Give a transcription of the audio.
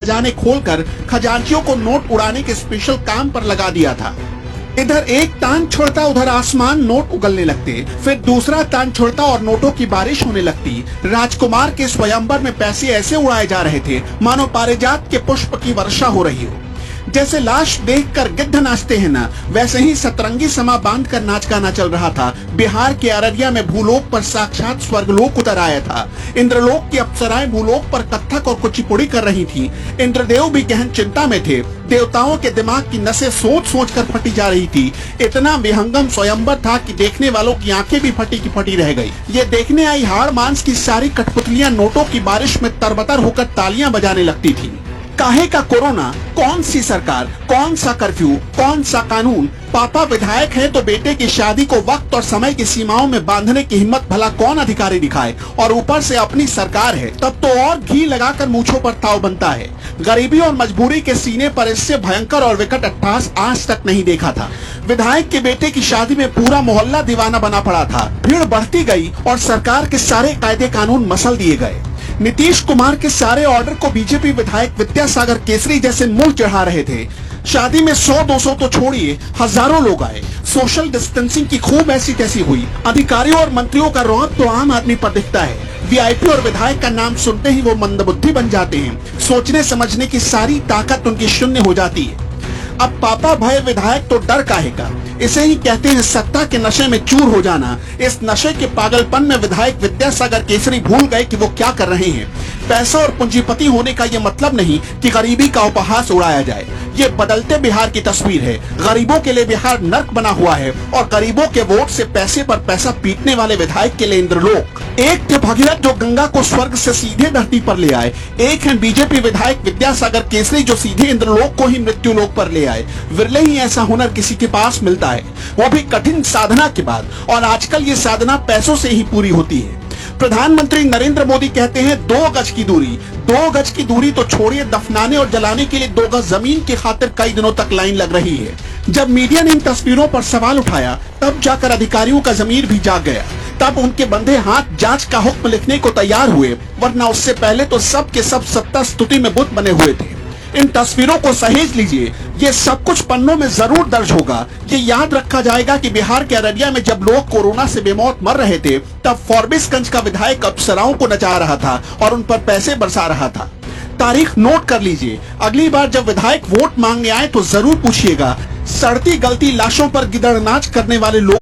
खजाने खोलकर खजांचियों को नोट उड़ाने के स्पेशल काम पर लगा दिया था। इधर एक टांग छोड़ता उधर आसमान नोट उगलने लगते, फिर दूसरा टांग छोड़ता और नोटों की बारिश होने लगती। राजकुमार के स्वयंवर में पैसे ऐसे उड़ाए जा रहे थे मानो पारिजात के पुष्प की वर्षा हो रही हो। जैसे लाश देखकर गिद्ध नाचते हैं ना, वैसे ही सतरंगी समा बांधकर नाच गाना चल रहा था। बिहार के अररिया में भूलोक पर साक्षात स्वर्गलोक उतर आया था। इंद्रलोक की अप्सराएं भूलोक पर कथक और कुचिपुड़ी कर रही थीं। इंद्रदेव भी गहन चिंता में थे। देवताओं के दिमाग की नसें सोच सोच कर फटी जा रही थी। इतना विहंगम स्वयंवर था कि देखने वालों की आंखें भी फटी की फटी रह गई। ये देखने आई हाड़ मांस की सारी कठपुतलियां नोटों की बारिश में तरबतर होकर तालियां बजाने लगती थी। काहे का कोरोना, कौन सी सरकार, कौन सा कर्फ्यू, कौन सा कानून। पापा विधायक है तो बेटे की शादी को वक्त और समय की सीमाओं में बांधने की हिम्मत भला कौन अधिकारी दिखाए, और ऊपर से अपनी सरकार है तब तो और घी लगाकर मूंछों पर ताव बनता है। गरीबी और मजबूरी के सीने पर इससे भयंकर और विकट अट्टहास आज तक नहीं देखा था। विधायक के बेटे की शादी में पूरा मोहल्ला दीवाना बना पड़ा था। भीड़ बढ़ती गई और सरकार के सारे कायदे कानून मसल दिए गए। नीतीश कुमार के सारे ऑर्डर को बीजेपी विधायक विद्यासागर केसरी जैसे मुंह चढ़ा रहे थे। शादी में 100-200 तो छोड़िए, हजारों लोग आए। सोशल डिस्टेंसिंग की खूब ऐसी तैसी हुई। अधिकारियों और मंत्रियों का रौब तो आम आदमी पर दिखता है। वीआईपी और विधायक का नाम सुनते ही वो मंदबुद्धि बन जाते हैं। सोचने समझने की सारी ताकत उनकी शून्य हो जाती है। अब पापा भय विधायक तो डर काहे का, इसे ही कहते हैं सत्ता के नशे में चूर हो जाना। इस नशे के पागलपन में विधायक विद्यासागर केसरी भूल गए कि वो क्या कर रहे हैं। पैसा और पूंजीपति होने का ये मतलब नहीं कि गरीबी का उपहास उड़ाया जाए। ये बदलते बिहार की तस्वीर है। गरीबों के लिए बिहार नर्क बना हुआ है और गरीबों के वोट से पैसे पर पैसा पीटने वाले विधायक के लिए इंद्रलोक। एक थे भगीरथ जो गंगा को स्वर्ग से सीधे धरती पर ले आए। एक है बीजेपी विधायक विद्यासागर केसरी जो सीधे इंद्रलोक को ही मृत्युलोक पर ले आए। विरले ही ऐसा हुनर किसी के पास मिलता है, वो भी कठिन साधना के बाद। और आजकल ये साधना पैसों से ही पूरी होती है। प्रधानमंत्री नरेंद्र मोदी कहते हैं 2 गज की दूरी। 2 गज की दूरी तो छोड़िए, दफनाने और जलाने के लिए 2 गज जमीन की खातिर कई दिनों तक लाइन लग रही है। जब मीडिया ने इन तस्वीरों पर सवाल उठाया तब जाकर अधिकारियों का जमीर भी जाग गया। तब उनके बंधे हाथ जांच का हुक्म लिखने को तैयार हुए, वरना उससे पहले तो सब के सब सत्ता स्तुति में बुत बने हुए थे। इन तस्वीरों को सहेज लीजिए, ये सब कुछ पन्नों में जरूर दर्ज होगा। ये याद रखा जाएगा कि बिहार के अररिया में जब लोग कोरोना से बेमौत मर रहे थे तब फॉरबिसगंज का विधायक अप्सराओं को नचा रहा था और उन पर पैसे बरसा रहा था। तारीख नोट कर लीजिए। अगली बार जब विधायक वोट मांगने आए तो जरूर पूछिएगा, सड़ती गलती लाशों पर गिदड़ नाच करने वाले लोग